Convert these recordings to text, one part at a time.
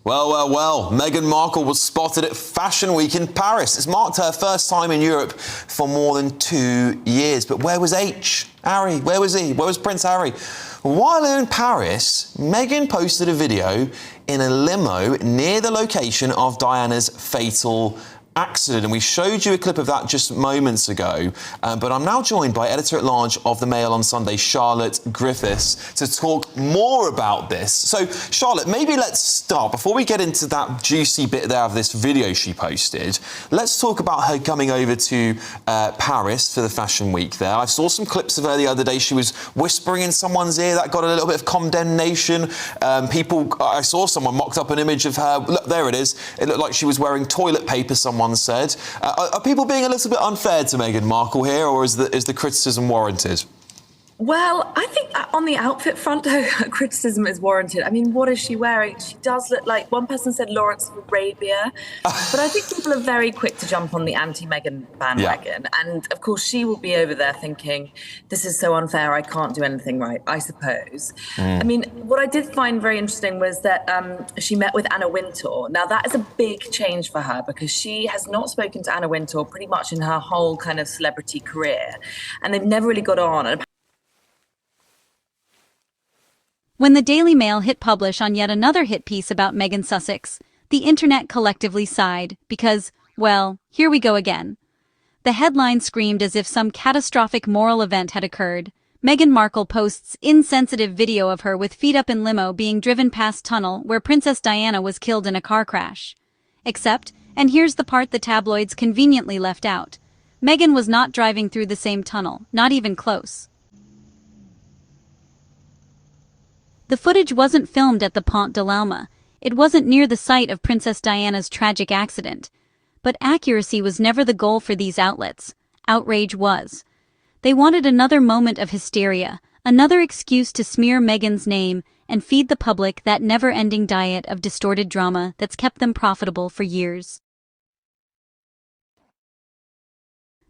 Well, Meghan Markle was spotted at Fashion Week in Paris. It's marked her first time in Europe for more than 2 years. But where was Harry? Where was he? Where was Prince Harry? While in Paris, Meghan posted a video in a limo near the location of Diana's fatal accident, and we showed you a clip of that just moments ago, but I'm now joined by editor-at-large of the Mail on Sunday, Charlotte Griffiths, to talk more about this. So, Charlotte, maybe let's start, before we get into that juicy bit there of this video she posted, let's talk about her coming over to Paris for the Fashion Week there. I saw some clips of her the other day. She was whispering in someone's ear. That got a little bit of condemnation. I saw someone mocked up an image of her. Look, there it is. It looked like she was wearing toilet paper, someone said. Are people being a little bit unfair to Meghan Markle here, or is the criticism warranted? Well, I think on the outfit front, criticism is warranted. I mean, what is she wearing? She does look like, one person said Lawrence of Arabia, but I think people are very quick to jump on the anti-Meghan bandwagon. Yeah. And of course, she will be over there thinking, this is so unfair, I can't do anything right, I suppose. I mean, what I did find very interesting was that she met with Anna Wintour. Now, that is a big change for her because she has not spoken to Anna Wintour pretty much in her whole kind of celebrity career. And they've never really got on. And when the Daily Mail hit publish on yet another hit piece about Meghan Sussex, the internet collectively sighed because, well, here we go again. The headline screamed as if some catastrophic moral event had occurred. Meghan Markle posts insensitive video of her with feet up in limo being driven past tunnel where Princess Diana was killed in a car crash. Except, and here's the part the tabloids conveniently left out, Meghan was not driving through the same tunnel, not even close. The footage wasn't filmed at the Pont de l'Alma. It wasn't near the site of Princess Diana's tragic accident. But accuracy was never the goal for these outlets. Outrage was. They wanted another moment of hysteria, another excuse to smear Meghan's name and feed the public that never-ending diet of distorted drama that's kept them profitable for years.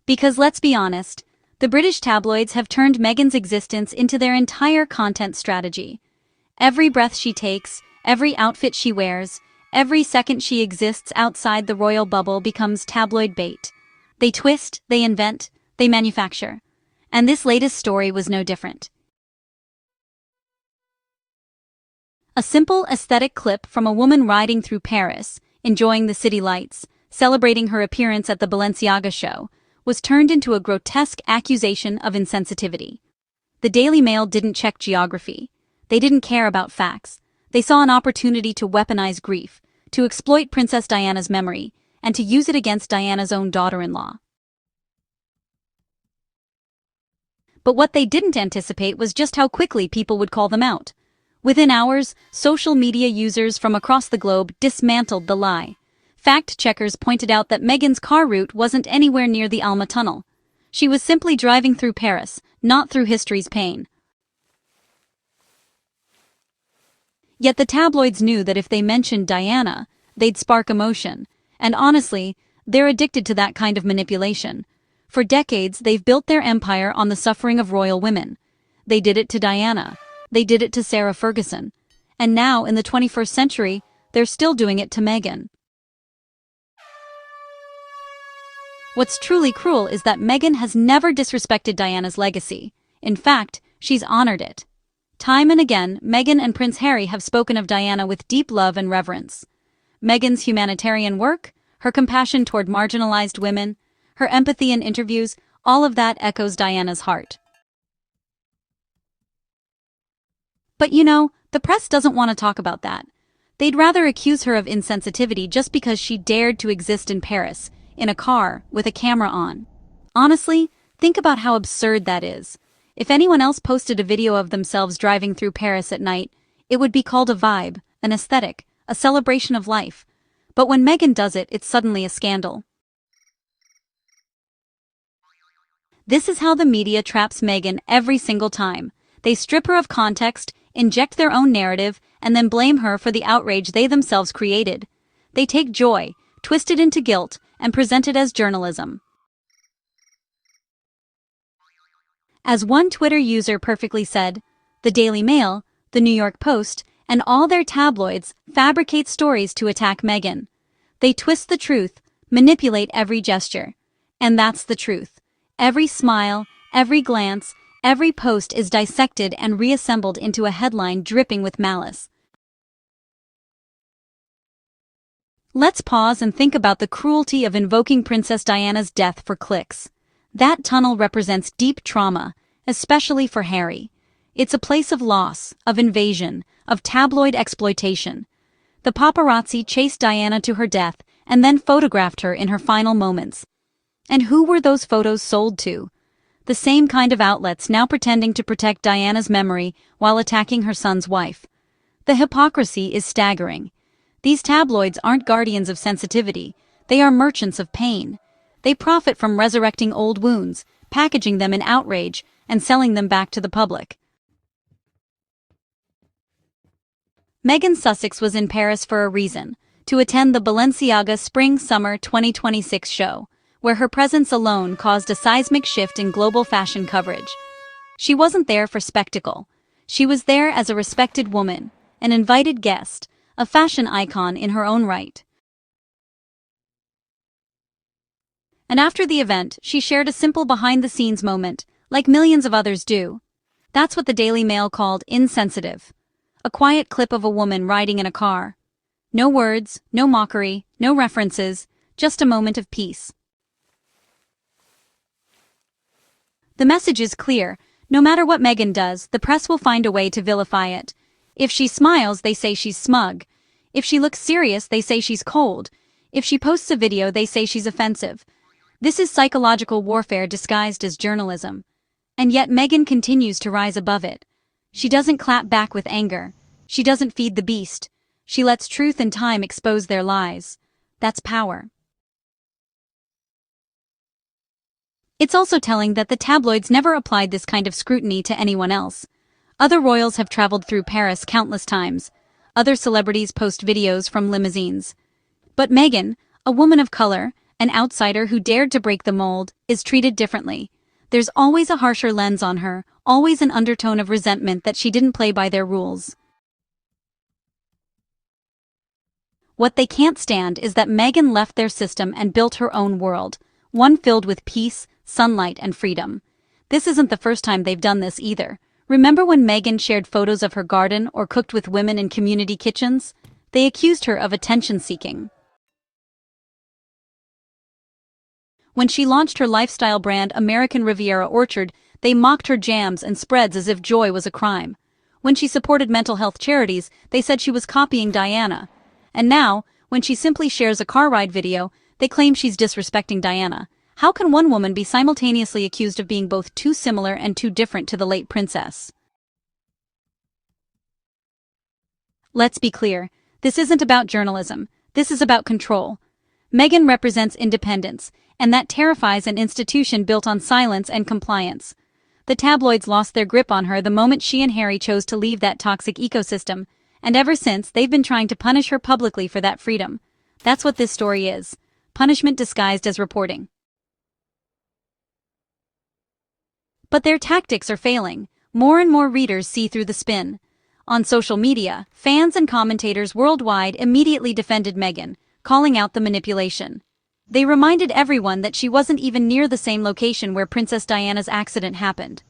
Because let's be honest, the British tabloids have turned Meghan's existence into their entire content strategy. Every breath she takes, every outfit she wears, every second she exists outside the royal bubble becomes tabloid bait. They twist, they invent, they manufacture. And this latest story was no different. A simple aesthetic clip from a woman riding through Paris, enjoying the city lights, celebrating her appearance at the Balenciaga show, was turned into a grotesque accusation of insensitivity. The Daily Mail didn't check geography. They didn't care about facts. They saw an opportunity to weaponize grief, to exploit Princess Diana's memory, and to use it against Diana's own daughter-in-law. But what they didn't anticipate was just how quickly people would call them out. Within hours, social media users from across the globe dismantled the lie. Fact-checkers pointed out that Meghan's car route wasn't anywhere near the Alma Tunnel. She was simply driving through Paris, not through history's pain. Yet the tabloids knew that if they mentioned Diana, they'd spark emotion, and honestly, they're addicted to that kind of manipulation. For decades, they've built their empire on the suffering of royal women. They did it to Diana. They did it to Sarah Ferguson. And now, in the 21st century, they're still doing it to Meghan. What's truly cruel is that Meghan has never disrespected Diana's legacy. In fact, she's honored it. Time and again, Meghan and Prince Harry have spoken of Diana with deep love and reverence. Meghan's humanitarian work, her compassion toward marginalized women, her empathy in interviews, all of that echoes Diana's heart. But you know, the press doesn't want to talk about that. They'd rather accuse her of insensitivity just because she dared to exist in Paris, in a car, with a camera on. Honestly, think about how absurd that is. If anyone else posted a video of themselves driving through Paris at night, it would be called a vibe, an aesthetic, a celebration of life. But when Meghan does it, it's suddenly a scandal. This is how the media traps Meghan every single time. They strip her of context, inject their own narrative, and then blame her for the outrage they themselves created. They take joy, twist it into guilt, and present it as journalism. As one Twitter user perfectly said, the Daily Mail, the New York Post, And all their tabloids fabricate stories to attack Meghan. They twist the truth, manipulate every gesture. And that's the truth. Every smile, every glance, every post is dissected and reassembled into a headline dripping with malice. Let's pause and think about the cruelty of invoking Princess Diana's death for clicks. That tunnel represents deep trauma, especially for Harry. It's a place of loss, of invasion, of tabloid exploitation. The paparazzi chased Diana to her death and then photographed her in her final moments. And who were those photos sold to? The same kind of outlets now pretending to protect Diana's memory while attacking her son's wife. The hypocrisy is staggering. These tabloids aren't guardians of sensitivity, they are merchants of pain. They profit from resurrecting old wounds, packaging them in outrage, and selling them back to the public. Meghan Sussex was in Paris for a reason, to attend the Balenciaga Spring-Summer 2026 show, where her presence alone caused a seismic shift in global fashion coverage. She wasn't there for spectacle. She was there as a respected woman, an invited guest, a fashion icon in her own right. And after the event, she shared a simple behind-the-scenes moment, like millions of others do. That's what the Daily Mail called insensitive. A quiet clip of a woman riding in a car. No words, no mockery, no references, just a moment of peace. The message is clear. No matter what Meghan does, the press will find a way to vilify it. If she smiles, they say she's smug. If she looks serious, they say she's cold. If she posts a video, they say she's offensive. This is psychological warfare disguised as journalism. And yet Meghan continues to rise above it. She doesn't clap back with anger. She doesn't feed the beast. She lets truth and time expose their lies. That's power. It's also telling that the tabloids never applied this kind of scrutiny to anyone else. Other royals have traveled through Paris countless times. Other celebrities post videos from limousines. But Meghan, a woman of color, an outsider who dared to break the mold, is treated differently. There's always a harsher lens on her, always an undertone of resentment that she didn't play by their rules. What they can't stand is that Meghan left their system and built her own world, one filled with peace, sunlight, and freedom. This isn't the first time they've done this either. Remember when Meghan shared photos of her garden or cooked with women in community kitchens? They accused her of attention-seeking. When she launched her lifestyle brand American Riviera Orchard, they mocked her jams and spreads as if joy was a crime. When she supported mental health charities, they said she was copying Diana. And now, when she simply shares a car ride video, they claim she's disrespecting Diana. How can one woman be simultaneously accused of being both too similar and too different to the late princess? Let's be clear, this isn't about journalism, this is about control. Meghan represents independence, and that terrifies an institution built on silence and compliance. The tabloids lost their grip on her the moment she and Harry chose to leave that toxic ecosystem, and ever since they've been trying to punish her publicly for that freedom. That's what this story is. Punishment disguised as reporting. But their tactics are failing. More and more readers see through the spin. On social media, fans and commentators worldwide immediately defended Meghan, calling out the manipulation. They reminded everyone that she wasn't even near the same location where Princess Diana's accident happened.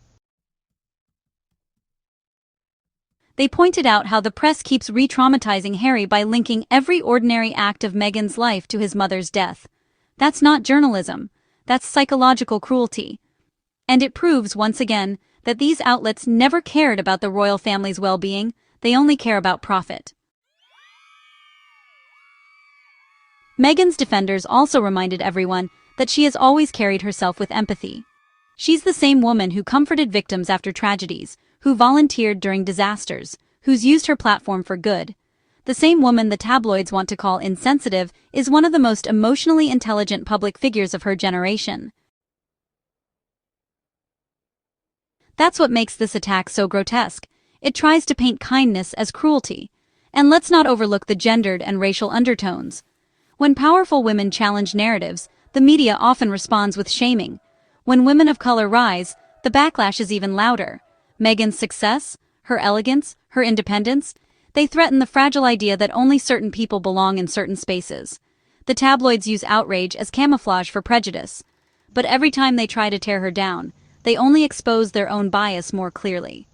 They pointed out how the press keeps re-traumatizing Harry by linking every ordinary act of Meghan's life to his mother's death. That's not journalism. That's psychological cruelty. And it proves, once again, that these outlets never cared about the royal family's well-being, they only care about profit. Meghan's defenders also reminded everyone that she has always carried herself with empathy. She's the same woman who comforted victims after tragedies, who volunteered during disasters, who's used her platform for good. The same woman the tabloids want to call insensitive is one of the most emotionally intelligent public figures of her generation. That's what makes this attack so grotesque. It tries to paint kindness as cruelty. And let's not overlook the gendered and racial undertones. When powerful women challenge narratives, the media often responds with shaming. When women of color rise, the backlash is even louder. Meghan's success, her elegance, her independence, They threaten the fragile idea that only certain people belong in certain spaces. The tabloids use outrage as camouflage for prejudice. But every time they try to tear her down, they only expose their own bias more clearly.